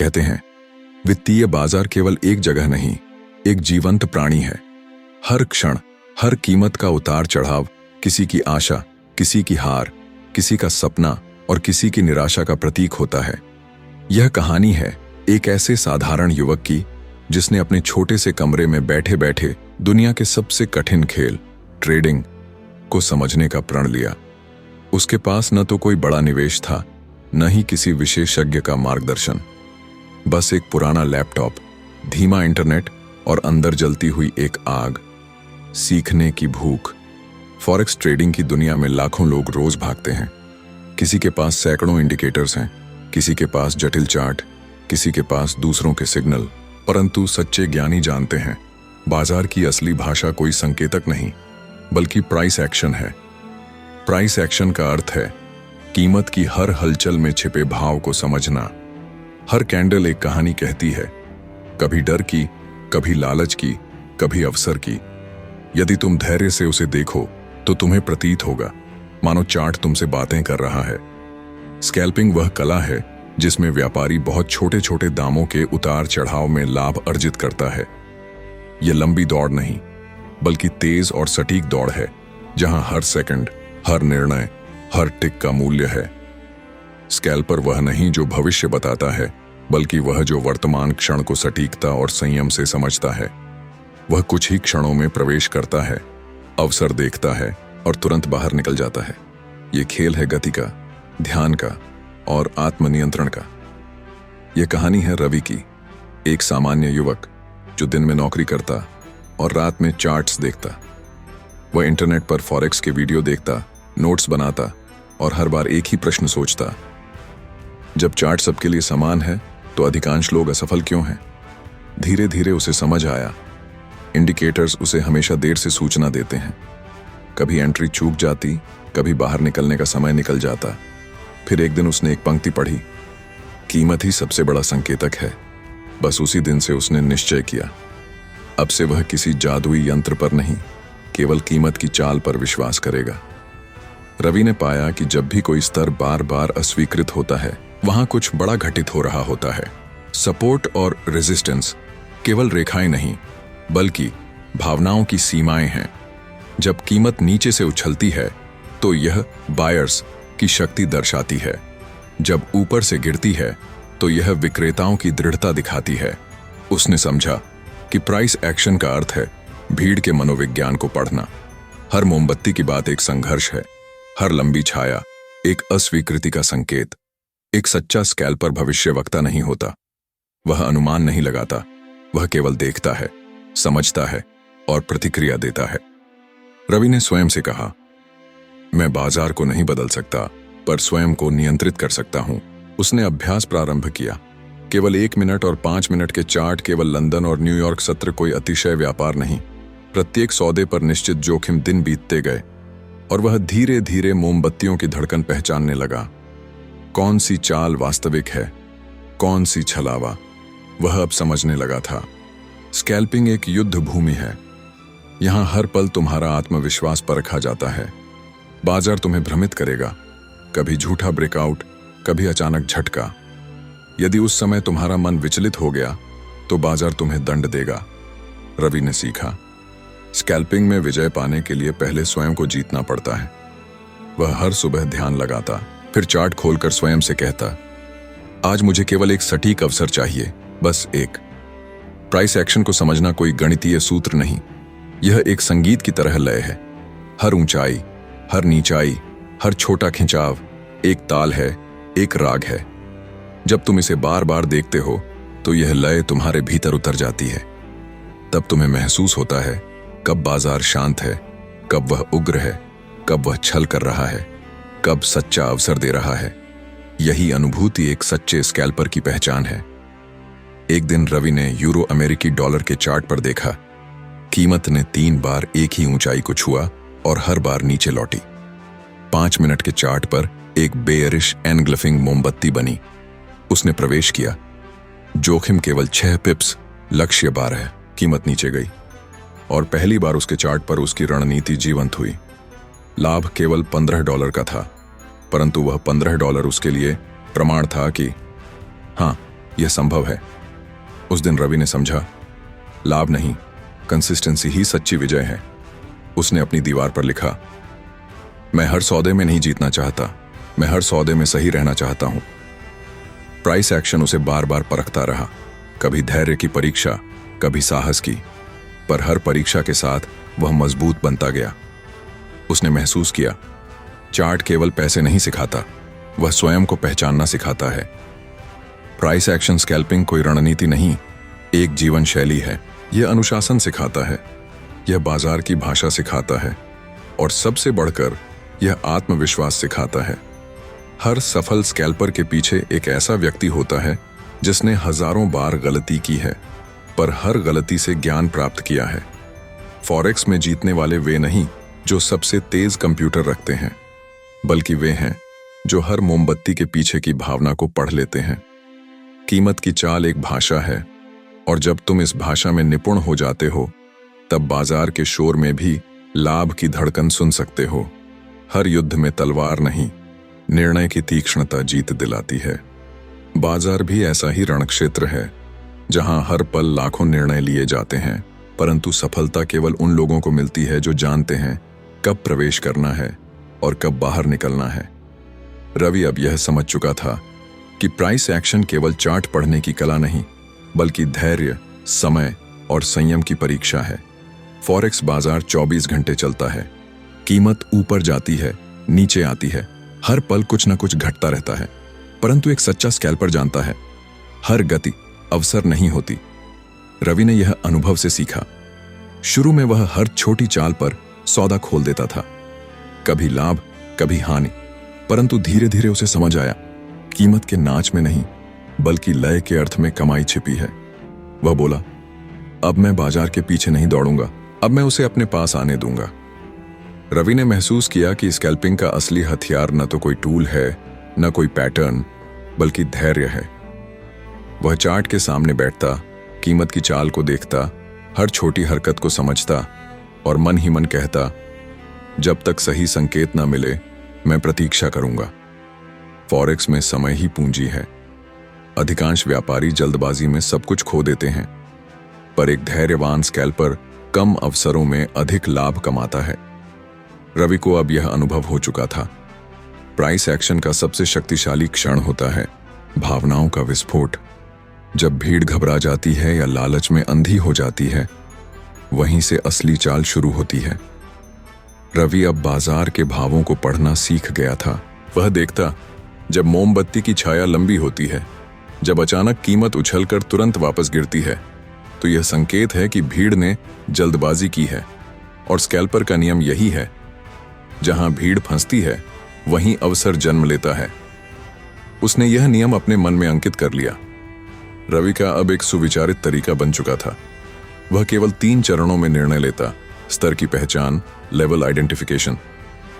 कहते हैं, वित्तीय बाजार केवल एक जगह नहीं, एक जीवंत प्राणी है। हर क्षण, हर कीमत का उतार चढ़ाव किसी की आशा, किसी की हार, किसी का सपना और किसी की निराशा का प्रतीक होता है। यह कहानी है एक ऐसे साधारण युवक की जिसने अपने छोटे से कमरे में बैठे बैठे दुनिया के सबसे कठिन खेल, ट्रेडिंग को समझने का प्रण लिया। उसके पास न तो कोई बड़ा निवेश था, न ही किसी विशेषज्ञ का मार्गदर्शन। बस एक पुराना लैपटॉप, धीमा इंटरनेट और अंदर जलती हुई एक आग, सीखने की भूख। फॉरेक्स ट्रेडिंग की दुनिया में लाखों लोग रोज भागते हैं। किसी के पास सैकड़ों इंडिकेटर्स हैं, किसी के पास जटिल चार्ट, किसी के पास दूसरों के सिग्नल। परंतु सच्चे ज्ञानी जानते हैं, बाजार की असली भाषा कोई संकेतक नहीं, बल्कि प्राइस एक्शन है। प्राइस एक्शन का अर्थ है कीमत की हर हलचल में छिपे भाव को समझना। हर कैंडल एक कहानी कहती है, कभी डर की, कभी लालच की, कभी अवसर की। यदि तुम धैर्य से उसे देखो तो तुम्हें प्रतीत होगा मानो चार्ट तुमसे बातें कर रहा है। स्कैल्पिंग वह कला है जिसमें व्यापारी बहुत छोटे छोटे दामों के उतार चढ़ाव में लाभ अर्जित करता है। यह लंबी दौड़ नहीं, बल्कि तेज और सटीक दौड़ है, जहां हर सेकंड, हर निर्णय, हर टिक का मूल्य है। स्कैल्पर वह नहीं जो भविष्य बताता है, बल्कि वह जो वर्तमान क्षण को सटीकता और संयम से समझता है। वह कुछ ही क्षणों में प्रवेश करता है, अवसर देखता है और तुरंत बाहर निकल जाता है। यह खेल है गति का, ध्यान का और आत्मनियंत्रण का। यह कहानी है रवि की, एक सामान्य युवक जो दिन में नौकरी करता और रात में चार्ट्स देखता। वह इंटरनेट पर फॉरेक्स के वीडियो देखता, नोट्स बनाता और हर बार एक ही प्रश्न सोचता, जब चार्ट सबके लिए समान है तो अधिकांश लोग असफल क्यों हैं? धीरे धीरे उसे समझ आया, इंडिकेटर्स उसे हमेशा देर से सूचना देते हैं। कभी एंट्री चूक जाती, कभी बाहर निकलने का समय निकल जाता। फिर एक दिन उसने एक पंक्ति पढ़ी, कीमत ही सबसे बड़ा संकेतक है। बस उसी दिन से उसने निश्चय किया, अब से वह किसी जादुई यंत्र पर नहीं, केवल कीमत की चाल पर विश्वास करेगा। रवि ने पाया कि जब भी कोई स्तर बार बार अस्वीकृत होता है, वहां कुछ बड़ा घटित हो रहा होता है। सपोर्ट और रेजिस्टेंस केवल रेखाएं नहीं, बल्कि भावनाओं की सीमाएं हैं। जब कीमत नीचे से उछलती है तो यह बायर्स की शक्ति दर्शाती है। जब ऊपर से गिरती है तो यह विक्रेताओं की दृढ़ता दिखाती है। उसने समझा कि प्राइस एक्शन का अर्थ है भीड़ के मनोविज्ञान को पढ़ना। हर मोमबत्ती की बात एक संघर्ष है, हर लंबी छाया एक अस्वीकृति का संकेत। एक सच्चा स्कैल्पर भविष्यवक्ता नहीं होता। वह अनुमान नहीं लगाता, वह केवल देखता है, समझता है और प्रतिक्रिया देता है। रवि ने स्वयं से कहा, मैं बाजार को नहीं बदल सकता, पर स्वयं को नियंत्रित कर सकता हूं। उसने अभ्यास प्रारंभ किया। केवल 1 मिनट और 5 मिनट के चार्ट, केवल लंदन और न्यूयॉर्क सत्र कोई अतिशय व्यापार नहीं। प्रत्येक सौदे पर निश्चित जोखिम दिन बीतते गए और वह धीरे धीरे मोमबत्तियों की धड़कन पहचानने लगा। कौन सी चाल वास्तविक है, कौन सी छलावा, वह अब समझने लगा था। स्कैल्पिंग एक युद्ध भूमि है। यहां हर पल तुम्हारा आत्मविश्वास परखा जाता है। बाजार तुम्हें भ्रमित करेगा, कभी झूठा ब्रेकआउट, कभी अचानक झटका। यदि उस समय तुम्हारा मन विचलित हो गया तो बाजार तुम्हें दंड देगा। रवि ने सीखा, स्कैल्पिंग में विजय पाने के लिए पहले स्वयं को जीतना पड़ता है। वह हर सुबह ध्यान लगाता, फिर चार्ट खोलकर स्वयं से कहता, आज मुझे केवल एक सटीक अवसर चाहिए, बस एक। प्राइस एक्शन को समझना कोई गणितीय सूत्र नहीं, यह एक संगीत की तरह लय है। हर ऊंचाई, हर नीचाई, हर छोटा खिंचाव एक ताल है, एक राग है। जब तुम इसे बार बार देखते हो तो यह लय तुम्हारे भीतर उतर जाती है। तब तुम्हें महसूस होता है कब बाजार शांत है, कब वह उग्र है, कब वह छल कर रहा है, कब सच्चा अवसर दे रहा है। यही अनुभूति एक सच्चे स्कैल्पर की पहचान है। एक दिन रवि ने यूरो अमेरिकी डॉलर के चार्ट पर देखा, कीमत ने 3 बार एक ही ऊंचाई को छुआ और हर बार नीचे लौटी। 5 मिनट के चार्ट पर एक बेयरिश एनग्ल्फिंग मोमबत्ती बनी। उसने प्रवेश किया। जोखिम केवल 6 पिप्स, लक्ष्य 12, कीमत नीचे गई और पहली बार उसके चार्ट पर उसकी रणनीति जीवंत हुई। लाभ केवल $15 का था, परंतु वह $15 उसके लिए प्रमाण था कि हाँ, यह संभव है। उस दिन रवि ने समझा, लाभ नहीं, कंसिस्टेंसी ही सच्ची विजय है। उसने अपनी दीवार पर लिखा, मैं हर सौदे में नहीं जीतना चाहता, मैं हर सौदे में सही रहना चाहता हूं। प्राइस एक्शन उसे बार बार परखता रहा, कभी धैर्य की परीक्षा, कभी साहस की, पर हर परीक्षा के साथ वह मजबूत बनता गया। उसने महसूस किया, चार्ट केवल पैसे नहीं सिखाता, वह स्वयं को पहचानना सिखाता है। प्राइस एक्शन स्कैल्पिंग कोई रणनीति नहीं, एक जीवन शैली है। यह अनुशासन सिखाता है, यह बाजार की भाषा सिखाता है, और सबसे बढ़कर यह आत्मविश्वास सिखाता है। हर सफल स्कैल्पर के पीछे एक ऐसा व्यक्ति होता है जिसने हजारों बार गलती की है, पर हर गलती से ज्ञान प्राप्त किया है। फॉरेक्स में जीतने वाले वे नहीं जो सबसे तेज कंप्यूटर रखते हैं, बल्कि वे हैं जो हर मोमबत्ती के पीछे की भावना को पढ़ लेते हैं। कीमत की चाल एक भाषा है, और जब तुम इस भाषा में निपुण हो जाते हो, तब बाजार के शोर में भी लाभ की धड़कन सुन सकते हो। हर युद्ध में तलवार नहीं, निर्णय की तीक्ष्णता जीत दिलाती है। बाजार भी ऐसा ही रणक्षेत्र है, जहां हर पल लाखों निर्णय लिए जाते हैं, परंतु सफलता केवल उन लोगों को मिलती है जो जानते हैं कब प्रवेश करना है और कब बाहर निकलना है। रवि अब यह समझ चुका था कि प्राइस एक्शन केवल चार्ट पढ़ने की कला नहीं, बल्कि धैर्य, समय और संयम की परीक्षा है। फॉरेक्स बाजार 24 घंटे चलता है। कीमत ऊपर जाती है, नीचे आती है, हर पल कुछ न कुछ घटता रहता है, परंतु एक सच्चा स्कैल्पर जानता है, हर गति अवसर नहीं होती। रवि ने यह अनुभव से सीखा। शुरू में वह हर छोटी चाल पर सौदा खोल देता था, कभी लाभ, कभी हानि, परंतु धीरे धीरे उसे समझ आया, कीमत के नाच में नहीं, बल्कि लय के अर्थ में कमाई छिपी है। वह बोला, अब मैं बाजार के पीछे नहीं दौड़ूंगा, अब मैं उसे अपने पास आने दूंगा। रवि ने महसूस किया कि स्कैल्पिंग का असली हथियार न तो कोई टूल है, न कोई पैटर्न, बल्कि धैर्य है। वह चार्ट के सामने बैठता, कीमत की चाल को देखता, हर छोटी हरकत को समझता और मन ही मन कहता, जब तक सही संकेत न मिले मैं प्रतीक्षा करूंगा। फॉरेक्स में समय ही पूंजी है। अधिकांश व्यापारी जल्दबाजी में सब कुछ खो देते हैं, पर एक धैर्यवान स्कैल्पर कम अवसरों में अधिक लाभ कमाता है। रवि को अब यह अनुभव हो चुका था। प्राइस एक्शन का सबसे शक्तिशाली क्षण होता है भावनाओं का विस्फोट। जब भीड़ घबरा जाती है या लालच में अंधी हो जाती है, वहीं से असली चाल शुरू होती है। रवि अब बाजार के भावों को पढ़ना सीख गया था। वह देखता, जब मोमबत्ती की छाया लंबी होती है, जब अचानक कीमत उछलकर तुरंत वापस गिरती है, तो यह संकेत है कि भीड़ ने जल्दबाजी की है। और स्कैल्पर का नियम यही है, जहां भीड़ फंसती है वहीं अवसर जन्म लेता है। उसने यह नियम अपने मन में अंकित कर लिया। रवि का अब एक सुविचारित तरीका बन चुका था। वह केवल 3 चरणों में निर्णय लेता, स्तर की पहचान, लेवल आइडेंटिफिकेशन।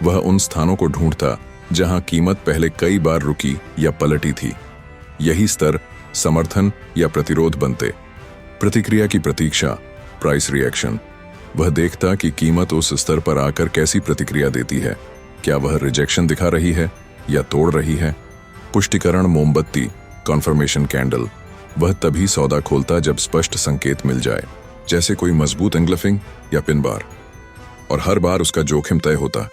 वह उन स्थानों को ढूंढता जहां कीमत पहले कई बार रुकी या पलटी थी। यही स्तर समर्थन या प्रतिरोध बनते। प्रतिक्रिया की प्रतीक्षा, प्राइस रिएक्शन। वह देखता कि कीमत उस स्तर पर आकर कैसी प्रतिक्रिया देती है। क्या वह रिजेक्शन दिखा रही है या तोड़ रही है? पुष्टिकरण मोमबत्ती, कॉन्फर्मेशन कैंडल। वह तभी सौदा खोलता जब स्पष्ट संकेत मिल जाए, जैसे कोई मजबूत एंग्लफिंग या पिन बार। और हर बार उसका जोखिम तय होता,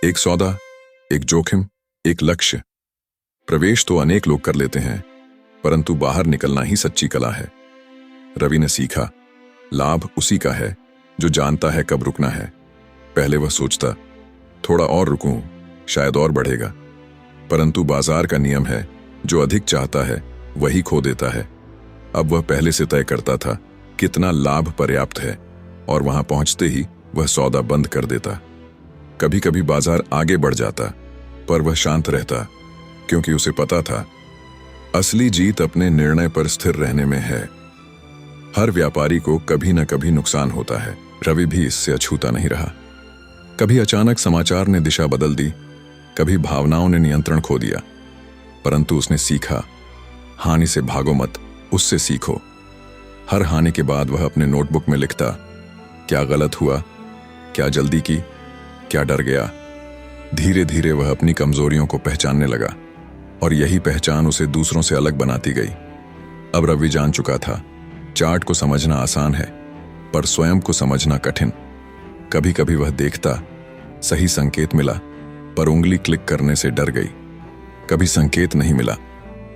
एक सौदा, एक जोखिम, एक लक्ष्य। प्रवेश तो अनेक लोग कर लेते हैं, परंतु बाहर निकलना ही सच्ची कला है। रवि ने सीखा, लाभ उसी का है जो जानता है कब रुकना है। पहले वह सोचता, थोड़ा और रुकूं, शायद और बढ़ेगा, परंतु बाजार का नियम है, जो अधिक चाहता है वही खो देता है। अब वह पहले से तय करता था कितना लाभ पर्याप्त है, और वहां पहुंचते ही वह सौदा बंद कर देता। कभी कभी बाजार आगे बढ़ जाता, पर वह शांत रहता, क्योंकि उसे पता था असली जीत अपने निर्णय पर स्थिर रहने में है। हर व्यापारी को कभी न कभी नुकसान होता है। रवि भी इससे अछूता नहीं रहा। कभी अचानक समाचार ने दिशा बदल दी, कभी भावनाओं ने नियंत्रण खो दिया, परंतु उसने सीखा, हानि से भागो मत, उससे सीखो। हर हानि के बाद वह अपने नोटबुक में लिखता, क्या गलत हुआ, क्या जल्दी की, क्या डर गया। धीरे धीरे वह अपनी कमजोरियों को पहचानने लगा, और यही पहचान उसे दूसरों से अलग बनाती गई। अब रवि जान चुका था, चार्ट को समझना आसान है, पर स्वयं को समझना कठिन। कभी कभी वह देखता, सही संकेत मिला, पर उंगली क्लिक करने से डर गई। कभी संकेत नहीं मिला,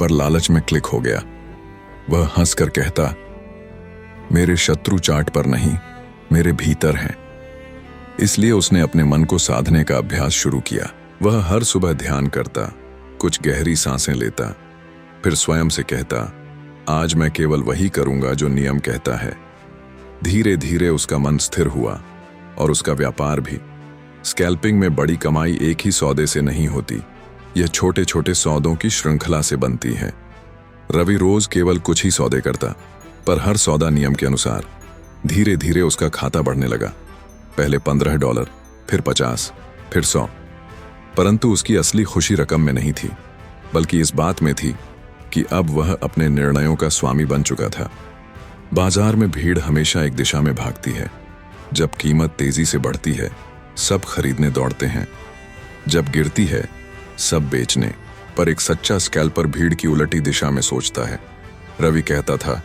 पर लालच में क्लिक हो गया। वह हंसकर कहता, मेरे शत्रु चार्ट पर नहीं, मेरे भीतर हैं। इसलिए उसने अपने मन को साधने का अभ्यास शुरू किया। वह हर सुबह ध्यान करता, कुछ गहरी सांसें लेता, फिर स्वयं से कहता, आज मैं केवल वही करूंगा जो नियम कहता है। धीरे धीरे उसका मन स्थिर हुआ और उसका व्यापार भी। स्कैल्पिंग में बड़ी कमाई एक ही सौदे से नहीं होती, यह छोटे छोटे सौदों की श्रृंखला से बनती है। रवि रोज केवल कुछ ही सौदे करता, पर हर सौदा नियम के अनुसार। धीरे धीरे उसका खाता बढ़ने लगा। पहले $15, फिर 50, फिर 100। परंतु उसकी असली खुशी रकम में नहीं थी, बल्कि इस बात में थी कि अब वह अपने निर्णयों का स्वामी बन चुका था। बाजार में भीड़ हमेशा एक दिशा में भागती है। जब कीमत तेजी से बढ़ती है, सब खरीदने दौड़ते हैं। जब गिरती है, सब बेचने। पर एक सच्चा स्कैल्पर भीड़ की उलटी दिशा में सोचता है। रवि कहता था,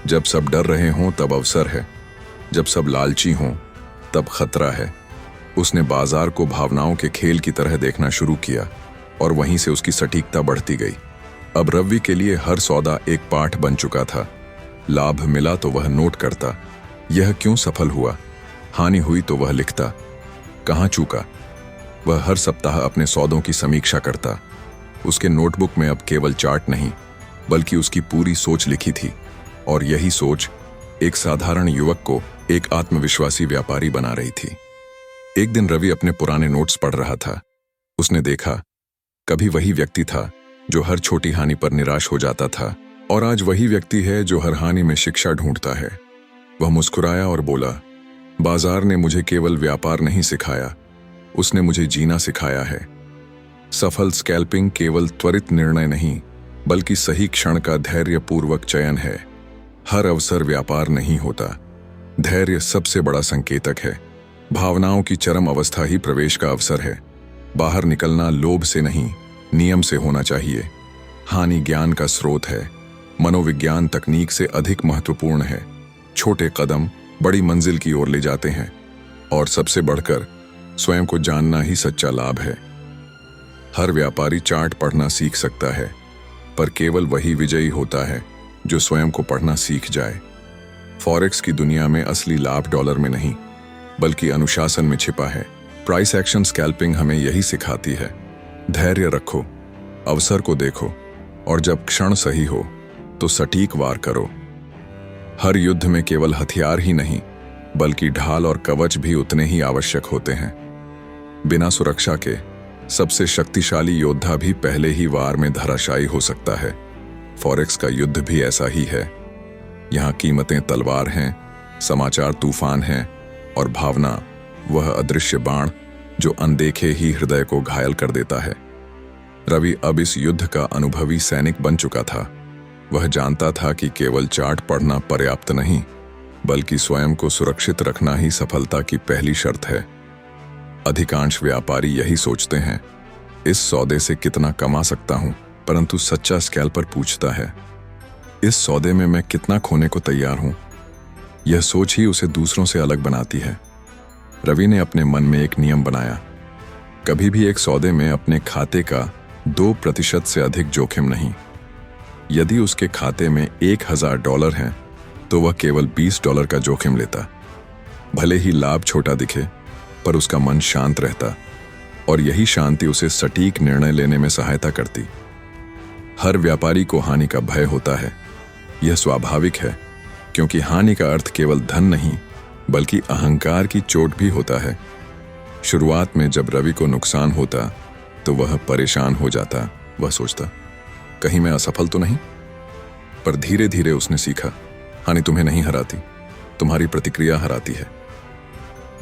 जब सब डर रहे हों तब अवसर है, जब सब लालची हों तब खतरा है। उसने बाजार को भावनाओं के खेल की तरह देखना शुरू किया और वहीं से उसकी सटीकता बढ़ती गई। अब रवि के लिए हर सौदा एक पाठ बन चुका था। लाभ मिला तो वह नोट करता, यह क्यों सफल हुआ। हानि हुई तो वह लिखता, कहाँ चूका। वह हर सप्ताह अपने सौदों की समीक्षा करता। उसके नोटबुक में अब केवल चार्ट नहीं, बल्कि उसकी पूरी सोच लिखी थी, और यही सोच एक साधारण युवक को एक आत्मविश्वासी व्यापारी बना रही थी। एक दिन रवि अपने पुराने नोट्स पढ़ रहा था। उसने देखा, कभी वही व्यक्ति था जो हर छोटी हानि पर निराश हो जाता था, और आज वही व्यक्ति है जो हर हानि में शिक्षा ढूंढता है। वह मुस्कुराया और बोला, बाजार ने मुझे केवल व्यापार नहीं सिखाया, उसने मुझे जीना सिखाया है। सफल स्कैल्पिंग केवल त्वरित निर्णय नहीं, बल्कि सही क्षण का धैर्यपूर्वक चयन है। हर अवसर व्यापार नहीं होता। धैर्य सबसे बड़ा संकेतक है। भावनाओं की चरम अवस्था ही प्रवेश का अवसर है। बाहर निकलना लोभ से नहीं, नियम से होना चाहिए। हानि ज्ञान का स्रोत है। मनोविज्ञान तकनीक से अधिक महत्वपूर्ण है। छोटे कदम बड़ी मंजिल की ओर ले जाते हैं, और सबसे बढ़कर स्वयं को जानना ही सच्चा लाभ है। हर व्यापारी चार्ट पढ़ना सीख सकता है, पर केवल वही विजयी होता है जो स्वयं को पढ़ना सीख जाए। फॉरेक्स की दुनिया में असली लाभ डॉलर में नहीं, बल्कि अनुशासन में छिपा है। प्राइस एक्शन स्कैल्पिंग हमें यही सिखाती है। धैर्य रखो, अवसर को देखो, और जब क्षण सही हो तो सटीक वार करो। हर युद्ध में केवल हथियार ही नहीं, बल्कि ढाल और कवच भी उतने ही आवश्यक होते हैं। बिना सुरक्षा के सबसे शक्तिशाली योद्धा भी पहले ही वार में धराशायी हो सकता है। फॉरेक्स का युद्ध भी ऐसा ही है। यहाँ कीमतें तलवार हैं, समाचार तूफान हैं, और भावना वह अदृश्य बाण जो अनदेखे ही हृदय को घायल कर देता है। रवि अब इस युद्ध का अनुभवी सैनिक बन चुका था। वह जानता था कि केवल चार्ट पढ़ना पर्याप्त नहीं, बल्कि स्वयं को सुरक्षित रखना ही सफलता की पहली शर्त है। अधिकांश व्यापारी यही सोचते हैं, इस सौदे से कितना कमा सकता हूं, परंतु सच्चा स्कैल्पर पूछता है, इस सौदे में मैं कितना खोने को तैयार हूं। यह सोच ही उसे दूसरों से अलग बनाती है। रवि ने अपने मन में एक नियम बनाया, कभी भी एक सौदे में अपने खाते का 2% से अधिक जोखिम नहीं। यदि उसके खाते में $1000 हैं, तो वह केवल $20 का जोखिम लेता। भले ही लाभ छोटा दिखे, पर उसका मन शांत रहता, और यही शांति उसे सटीक निर्णय लेने में सहायता करती। हर व्यापारी को हानि का भय होता है। यह स्वाभाविक है, क्योंकि हानि का अर्थ केवल धन नहीं, बल्कि अहंकार की चोट भी होता है। शुरुआत में जब रवि को नुकसान होता, तो वह परेशान हो जाता। वह सोचता, कहीं मैं असफल तो नहीं। पर धीरे धीरे उसने सीखा, हानि तुम्हें नहीं हराती, तुम्हारी प्रतिक्रिया हराती है।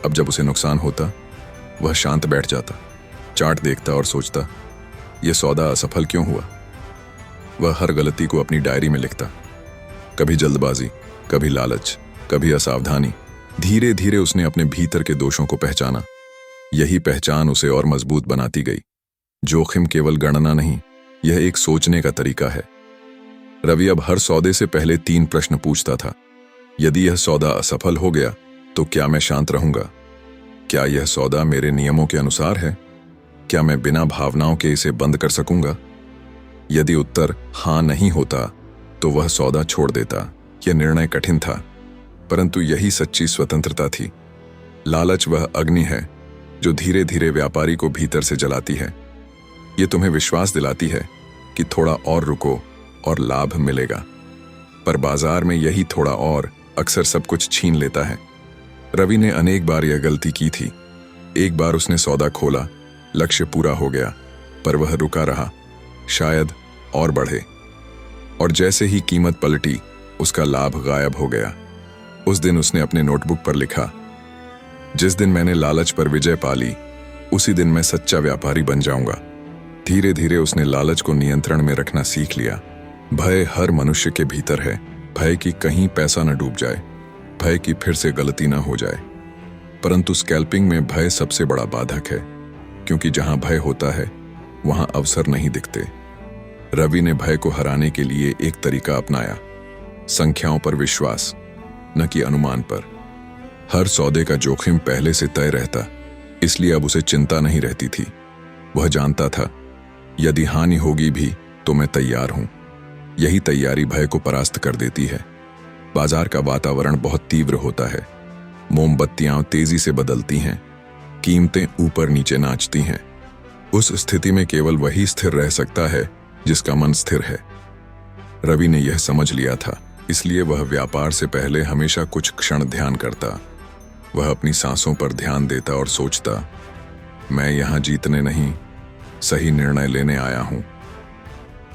अब जब उसे नुकसान होता, वह शांत बैठ जाता, चार्ट देखता और सोचता, यह सौदा असफल क्यों हुआ। वह हर गलती को अपनी डायरी में लिखता, कभी जल्दबाजी, कभी लालच, कभी असावधानी। धीरे धीरे उसने अपने भीतर के दोषों को पहचाना। यही पहचान उसे और मजबूत बनाती गई। जोखिम केवल गणना नहीं, यह एक सोचने का तरीका है। रवि अब हर सौदे से पहले 3 प्रश्न पूछता था। यदि यह सौदा असफल हो गया तो क्या मैं शांत रहूंगा? क्या यह सौदा मेरे नियमों के अनुसार है? क्या मैं बिना भावनाओं के इसे बंद कर सकूंगा? यदि उत्तर हां नहीं होता तो वह सौदा छोड़ देता। यह निर्णय कठिन था, परंतु यही सच्ची स्वतंत्रता थी। लालच वह अग्नि है जो धीरे धीरे व्यापारी को भीतर से जलाती है। ये तुम्हें विश्वास दिलाती है कि थोड़ा और रुको और लाभ मिलेगा, पर बाजार में यही थोड़ा और अक्सर सब कुछ छीन लेता है। रवि ने अनेक बार यह गलती की थी। एक बार उसने सौदा खोला, लक्ष्य पूरा हो गया, पर वह रुका रहा, शायद और बढ़े, और जैसे ही कीमत पलटी उसका लाभ गायब हो गया। उस दिन उसने अपने नोटबुक पर लिखा, जिस दिन मैंने लालच पर विजय पा ली उसी दिन मैं सच्चा व्यापारी बन जाऊंगा। धीरे धीरे उसने लालच को नियंत्रण में रखना सीख लिया। भय हर मनुष्य के भीतर है, भय कि कहीं पैसा न डूब जाए, भय कि फिर से गलती न हो जाए। परंतु स्कैल्पिंग में भय सबसे बड़ा बाधक है, क्योंकि जहां भय होता है वहां अवसर नहीं दिखते। रवि ने भय को हराने के लिए एक तरीका अपनाया, संख्याओं पर विश्वास, न कि अनुमान पर। हर सौदे का जोखिम पहले से तय रहता, इसलिए अब उसे चिंता नहीं रहती थी। वह जानता था, यदि हानि होगी भी तो मैं तैयार हूं। यही तैयारी भय को परास्त कर देती है। बाजार का वातावरण बहुत तीव्र होता है। मोमबत्तियां तेजी से बदलती हैं, कीमतें ऊपर नीचे नाचती हैं। उस स्थिति में केवल वही स्थिर रह सकता है जिसका मन स्थिर है। रवि ने यह समझ लिया था, इसलिए वह व्यापार से पहले हमेशा कुछ क्षण ध्यान करता। वह अपनी सांसों पर ध्यान देता और सोचता, मैं यहां जीतने नहीं, सही निर्णय लेने आया हूं।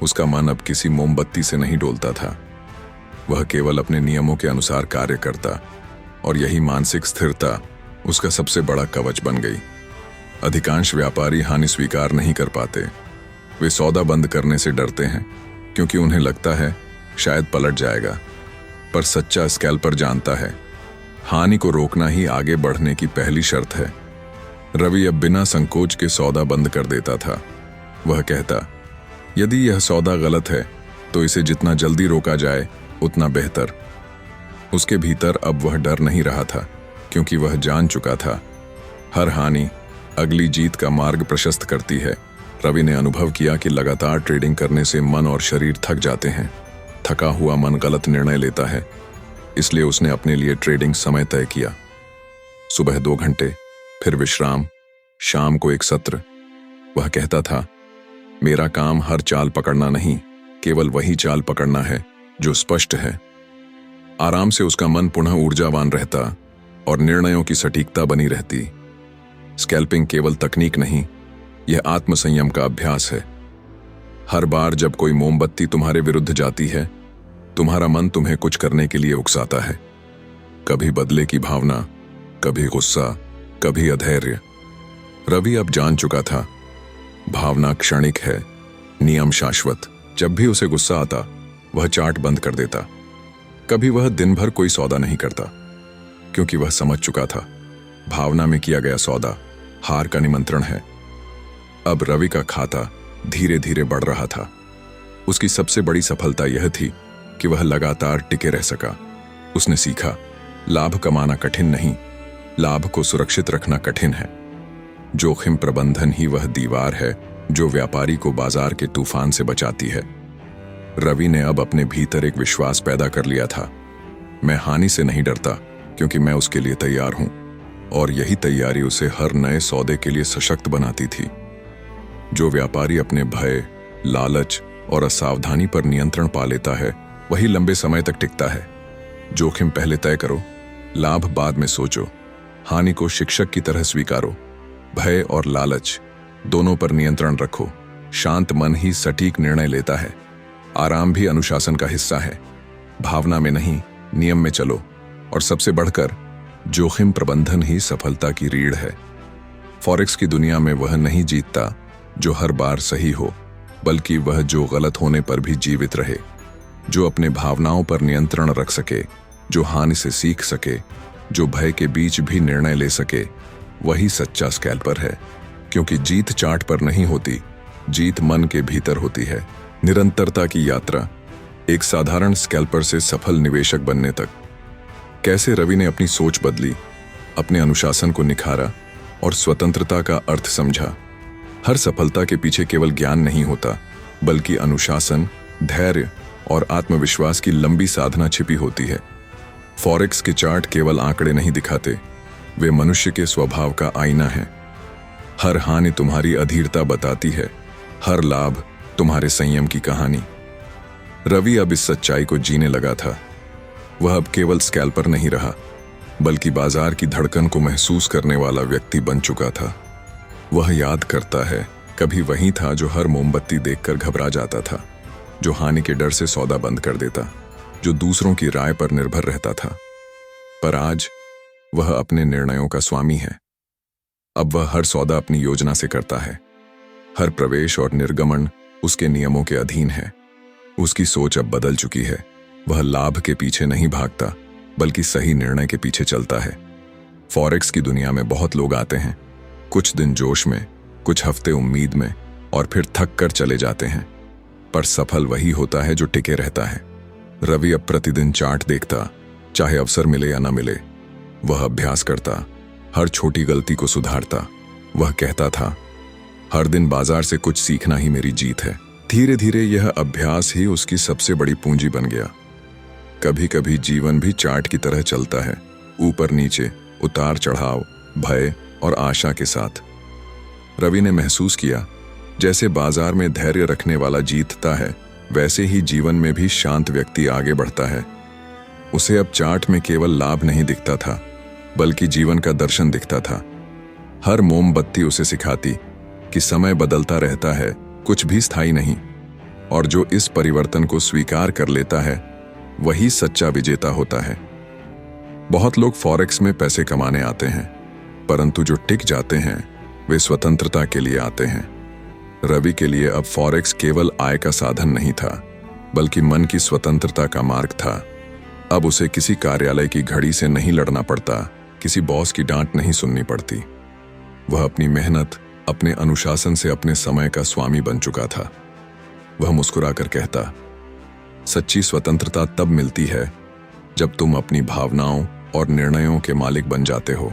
उसका मन अब किसी मोमबत्ती से नहीं डोलता था। वह केवल अपने नियमों के अनुसार कार्य करता, और यही मानसिक स्थिरता उसका सबसे बड़ा कवच बन गई। अधिकांश व्यापारी हानि स्वीकार नहीं कर पाते। वे सौदा बंद करने से डरते हैं, क्योंकि उन्हें लगता है शायद पलट जाएगा। पर सच्चा स्कैल्पर जानता है, हानि को रोकना ही आगे बढ़ने की पहली शर्त है। रवि अब बिना संकोच के सौदा बंद कर देता था। वह कहता, यदि यह सौदा गलत है तो इसे जितना जल्दी रोका जाए उतना बेहतर। उसके भीतर अब वह डर नहीं रहा था, क्योंकि वह जान चुका था, हर हानि अगली जीत का मार्ग प्रशस्त करती है। रवि ने अनुभव किया कि लगातार ट्रेडिंग करने से मन और शरीर थक जाते हैं। थका हुआ मन गलत निर्णय लेता है, इसलिए उसने अपने लिए ट्रेडिंग समय तय किया। सुबह 2 घंटे, फिर विश्राम, शाम को एक सत्र। वह कहता था, मेरा काम हर चाल पकड़ना नहीं, केवल वही चाल पकड़ना है जो स्पष्ट है। आराम से उसका मन पुनः ऊर्जावान रहता और निर्णयों की सटीकता बनी रहती। स्कैल्पिंग केवल तकनीक नहीं, यह आत्मसंयम का अभ्यास है। हर बार जब कोई मोमबत्ती तुम्हारे विरुद्ध जाती है, तुम्हारा मन तुम्हें कुछ करने के लिए उकसाता है। कभी बदले की भावना, कभी गुस्सा, कभी अधैर्य। रवि अब जान चुका था, भावना क्षणिक है, नियम शाश्वत। जब भी उसे गुस्सा आता, वह चार्ट बंद कर देता। कभी वह दिन भर कोई सौदा नहीं करता, क्योंकि वह समझ चुका था, भावना में किया गया सौदा हार का निमंत्रण है। अब रवि का खाता धीरे धीरे बढ़ रहा था। उसकी सबसे बड़ी सफलता यह थी कि वह लगातार टिके रह सका। उसने सीखा, लाभ कमाना कठिन नहीं, लाभ को सुरक्षित रखना कठिन है। जोखिम प्रबंधन ही वह दीवार है जो व्यापारी को बाजार के तूफान से बचाती है। रवि ने अब अपने भीतर एक विश्वास पैदा कर लिया था, मैं हानि से नहीं डरता, क्योंकि मैं उसके लिए तैयार हूं। और यही तैयारी उसे हर नए सौदे के लिए सशक्त बनाती थी। जो व्यापारी अपने भय, लालच और असावधानी पर नियंत्रण पा लेता है, वही लंबे समय तक टिकता है। जोखिम पहले तय करो, लाभ बाद में सोचो। हानि को शिक्षक की तरह स्वीकारो। भय और लालच दोनों पर नियंत्रण रखो। शांत मन ही सटीक निर्णय लेता है। आराम भी अनुशासन का हिस्सा है। भावना में नहीं, नियम में चलो। और सबसे बढ़कर, जोखिम प्रबंधन ही सफलता की रीढ़ है। फॉरेक्स की दुनिया में वह नहीं जीतता जो हर बार सही हो, बल्कि वह जो गलत होने पर भी जीवित रहे, जो अपने भावनाओं पर नियंत्रण रख सके, जो हानि से सीख सके, जो भय के बीच भी निर्णय ले सके। वही सच्चा स्कैल्पर है, क्योंकि जीत चार्ट पर नहीं होती, जीत मन के भीतर होती है। निरंतरता की यात्रा, एक साधारण स्कैल्पर से सफल निवेशक बनने तक। कैसे रवि ने अपनी सोच बदली, अपने अनुशासन को निखारा और स्वतंत्रता का अर्थ समझा। हर सफलता के पीछे केवल ज्ञान नहीं होता, बल्कि अनुशासन, धैर्य और आत्मविश्वास की लंबी साधना छिपी होती है। फॉरेक्स के चार्ट केवल आंकड़े नहीं दिखाते, वे मनुष्य के स्वभाव का आईना है। हर हानि तुम्हारी अधीरता बताती है, हर लाभ तुम्हारे संयम की कहानी। रवि अब इस सच्चाई को जीने लगा था। वह अब केवल स्कैल्पर नहीं रहा, बल्कि बाजार की धड़कन को महसूस करने वाला व्यक्ति बन चुका था। वह याद करता है, कभी वही था जो हर मोमबत्ती देखकर घबरा जाता था, जो हानि के डर से सौदा बंद कर देता, जो दूसरों की राय पर निर्भर रहता था। पर आज वह अपने निर्णयों का स्वामी है। अब वह हर सौदा अपनी योजना से करता है। हर प्रवेश और निर्गमन उसके नियमों के अधीन है। उसकी सोच अब बदल चुकी है। वह लाभ के पीछे नहीं भागता, बल्कि सही निर्णय के पीछे चलता है। फॉरेक्स की दुनिया में बहुत लोग आते हैं, कुछ दिन जोश में, कुछ हफ्ते उम्मीद में, और फिर थक कर चले जाते हैं। पर सफल वही होता है जो टिके रहता है। रवि अब प्रतिदिन चार्ट देखता, चाहे अवसर मिले या न मिले। वह अभ्यास करता, हर छोटी गलती को सुधारता। वह कहता था, हर दिन बाजार से कुछ सीखना ही मेरी जीत है। धीरे धीरे यह अभ्यास ही उसकी सबसे बड़ी पूंजी बन गया। कभी कभी जीवन भी चार्ट की तरह चलता है, ऊपर नीचे, उतार चढ़ाव, भय और आशा के साथ। रवि ने महसूस किया, जैसे बाजार में धैर्य रखने वाला जीतता है, वैसे ही जीवन में भी शांत व्यक्ति आगे बढ़ता है। उसे अब चार्ट में केवल लाभ नहीं दिखता था, बल्कि जीवन का दर्शन दिखता था। हर मोमबत्ती उसे सिखाती कि समय बदलता रहता है, कुछ भी स्थायी नहीं, और जो इस परिवर्तन को स्वीकार कर लेता है, वही सच्चा विजेता होता है। बहुत लोग फॉरेक्स में पैसे कमाने आते हैं, परंतु जो टिक जाते हैं, वे स्वतंत्रता के लिए आते हैं। रवि के लिए अब फॉरेक्स केवल आय का साधन नहीं था, बल्कि मन की स्वतंत्रता का मार्ग था। अब उसे किसी कार्यालय की घड़ी से नहीं लड़ना पड़ता, किसी बॉस की डांट नहीं सुननी पड़ती। वह अपनी मेहनत, अपने अनुशासन से अपने समय का स्वामी बन चुका था। वह मुस्कुराकर कहता, सच्ची स्वतंत्रता तब मिलती है जब तुम अपनी भावनाओं और निर्णयों के मालिक बन जाते हो।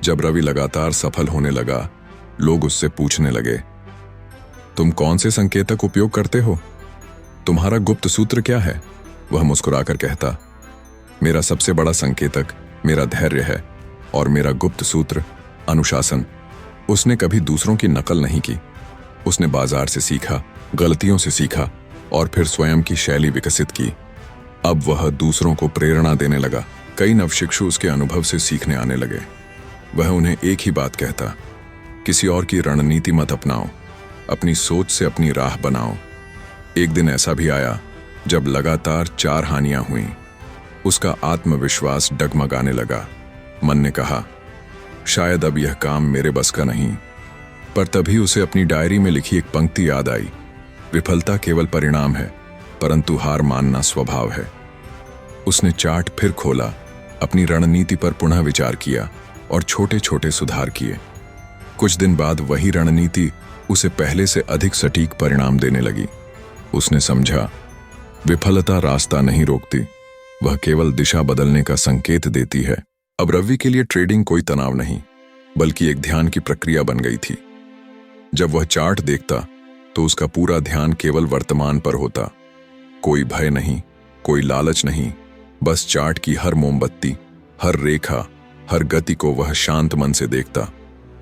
जब रवि लगातार सफल होने लगा, लोग उससे पूछने लगे, तुम कौन से संकेतक उपयोग करते हो? तुम्हारा गुप्त सूत्र क्या है? वह मुस्कुराकर कहता, मेरा सबसे बड़ा संकेतक मेरा धैर्य है, और मेरा गुप्त सूत्र अनुशासन। उसने कभी दूसरों की नकल नहीं की। उसने बाजार से सीखा, गलतियों से सीखा, और फिर स्वयं की शैली विकसित की। अब वह दूसरों को प्रेरणा देने लगा। कई नवशिक्षु उसके अनुभव से सीखने आने लगे। वह उन्हें एक ही बात कहता, किसी और की रणनीति मत अपनाओ, अपनी सोच से अपनी राह बनाओ। एक दिन ऐसा भी आया जब लगातार 4 हानियां हुईं। उसका आत्मविश्वास डगमगाने लगा। मन ने कहा, शायद अब यह काम मेरे बस का नहीं। पर तभी उसे अपनी डायरी में लिखी एक पंक्ति याद आई, विफलता केवल परिणाम है, परंतु हार मानना स्वभाव है। उसने चार्ट फिर खोला, अपनी रणनीति पर पुनः विचार किया और छोटे छोटे सुधार किए। कुछ दिन बाद वही रणनीति उसे पहले से अधिक सटीक परिणाम देने लगी। उसने समझा, विफलता रास्ता नहीं रोकती, वह केवल दिशा बदलने का संकेत देती है। अब रवि के लिए ट्रेडिंग कोई तनाव नहीं, बल्कि एक ध्यान की प्रक्रिया बन गई थी। जब वह चार्ट देखता तो उसका पूरा ध्यान केवल वर्तमान पर होता। कोई भय नहीं, कोई लालच नहीं, बस चार्ट की हर मोमबत्ती, हर रेखा, हर गति को वह शांत मन से देखता।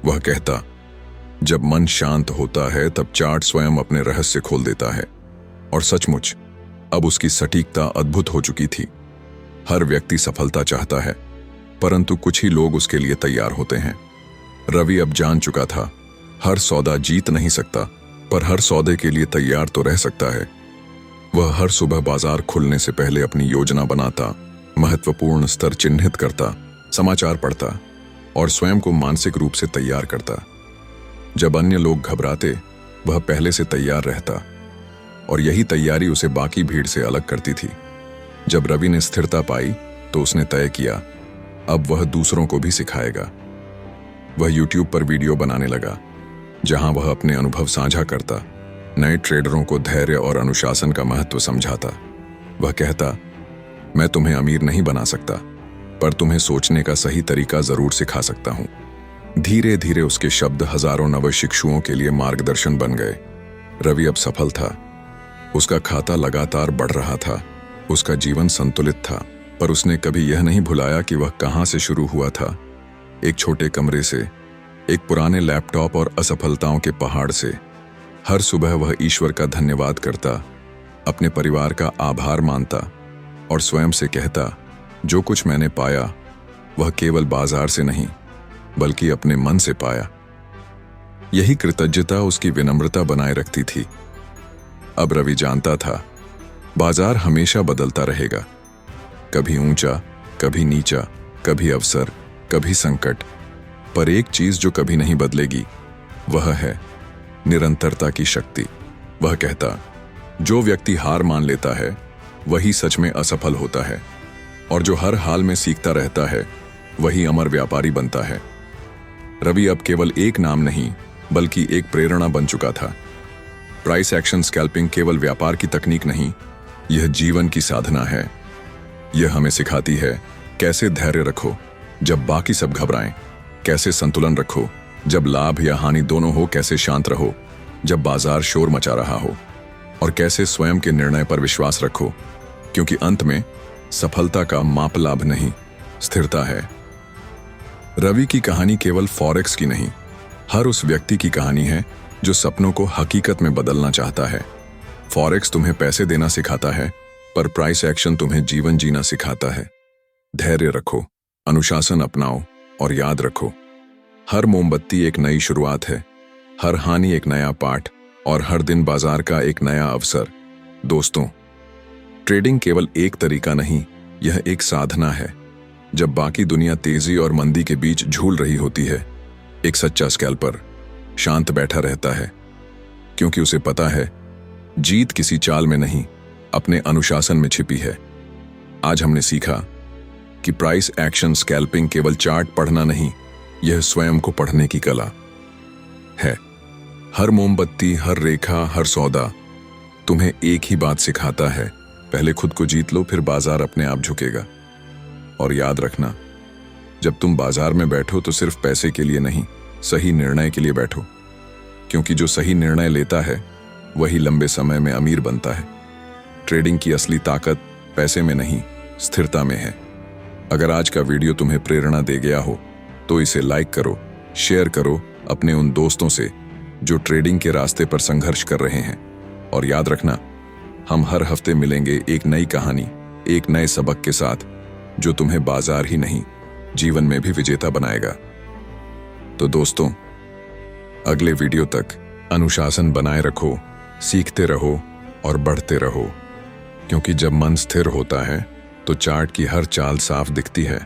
वह कहता, जब मन शांत होता है तब चार्ट स्वयं अपने रहस्य खोल देता है। और सचमुच अब उसकी सटीकता अद्भुत हो चुकी थी। हर व्यक्ति सफलता चाहता है, परंतु कुछ ही लोग उसके लिए तैयार होते हैं। रवि अब जान चुका था, हर सौदा जीत नहीं सकता, पर हर सौदे के लिए तैयार तो रह सकता है। वह हर सुबह बाजार खुलने से पहले अपनी योजना बनाता, महत्वपूर्ण स्तर चिन्हित करता, समाचार पढ़ता और स्वयं को मानसिक रूप से तैयार करता। जब अन्य लोग घबराते, वह पहले से तैयार रहता, और यही तैयारी उसे बाकी भीड़ से अलग करती थी। जब रवि ने स्थिरता पाई तो उसने तय किया, अब वह दूसरों को भी सिखाएगा। वह YouTube पर वीडियो बनाने लगा, जहां वह अपने अनुभव साझा करता, नए ट्रेडरों को धैर्य और अनुशासन का महत्व समझाता। वह कहता, मैं तुम्हें अमीर नहीं बना सकता, पर तुम्हें सोचने का सही तरीका जरूर सिखा सकता हूं। धीरे धीरे उसके शब्द हजारों नवशिक्षुओं के लिए मार्गदर्शन बन गए। रवि अब सफल था। उसका खाता लगातार बढ़ रहा था, उसका जीवन संतुलित था, पर उसने कभी यह नहीं भुलाया कि वह कहां से शुरू हुआ था। एक छोटे कमरे से, एक पुराने लैपटॉप और असफलताओं के पहाड़ से। हर सुबह वह ईश्वर का धन्यवाद करता, अपने परिवार का आभार मानता और स्वयं से कहता, जो कुछ मैंने पाया वह केवल बाजार से नहीं बल्कि अपने मन से पाया। यही कृतज्ञता उसकी विनम्रता बनाए रखती थी। अब रवि जानता था, बाजार हमेशा बदलता रहेगा, कभी ऊंचा, कभी नीचा, कभी अवसर, कभी संकट, पर एक चीज जो कभी नहीं बदलेगी वह है निरंतरता की शक्ति। वह कहता, जो व्यक्ति हार मान लेता है वही सच में असफल होता है, और जो हर हाल में सीखता रहता है वही अमर व्यापारी बनता है। रवि अब केवल एक नाम नहीं बल्कि एक प्रेरणा बन चुका था। प्राइस एक्शन स्कैल्पिंग केवल व्यापार की तकनीक नहीं, यह जीवन की साधना है। यह हमें सिखाती है कैसे धैर्य रखो जब बाकी सब घबराएं, कैसे संतुलन रखो जब लाभ या हानि दोनों हो, कैसे शांत रहो जब बाजार शोर मचा रहा हो, और कैसे स्वयं के निर्णय पर विश्वास रखो, क्योंकि अंत में सफलता का माप लाभ नहीं, स्थिरता है। रवि की कहानी केवल फॉरेक्स की नहीं, हर उस व्यक्ति की कहानी है जो सपनों को हकीकत में बदलना चाहता है। फॉरेक्स तुम्हें पैसे देना सिखाता है, पर प्राइस एक्शन तुम्हें जीवन जीना सिखाता है। धैर्य रखो, अनुशासन अपनाओ और याद रखो, हर मोमबत्ती एक नई शुरुआत है, हर हानि एक नया पाठ और हर दिन बाजार का एक नया अवसर। दोस्तों, ट्रेडिंग केवल एक तरीका नहीं, यह एक साधना है। जब बाकी दुनिया तेजी और मंदी के बीच झूल रही होती है, एक सच्चा स्कैल्पर शांत बैठा रहता है, क्योंकि उसे पता है जीत किसी चाल में नहीं, अपने अनुशासन में छिपी है। आज हमने सीखा कि प्राइस एक्शन स्कैल्पिंग केवल चार्ट पढ़ना नहीं, यह स्वयं को पढ़ने की कला है। हर मोमबत्ती, हर रेखा, हर सौदा तुम्हें एक ही बात सिखाता है, पहले खुद को जीत लो, फिर बाजार अपने आप झुकेगा। और याद रखना, जब तुम बाजार में बैठो तो सिर्फ पैसे के लिए नहीं, सही निर्णय के लिए बैठो, क्योंकि जो सही निर्णय लेता है वही लंबे समय में अमीर बनता है। ट्रेडिंग की असली ताकत पैसे में नहीं, स्थिरता में है। अगर आज का वीडियो तुम्हें प्रेरणा दे गया हो तो इसे लाइक करो, शेयर करो अपने उन दोस्तों से जो ट्रेडिंग के रास्ते पर संघर्ष कर रहे हैं। और याद रखना, हम हर हफ्ते मिलेंगे एक नई कहानी, एक नए सबक के साथ, जो तुम्हें बाजार ही नहीं, जीवन में भी विजेता बनाएगा। तो दोस्तों, अगले वीडियो तक अनुशासन बनाए रखो, सीखते रहो और बढ़ते रहो, क्योंकि जब मन स्थिर होता है तो चार्ट की हर चाल साफ दिखती है।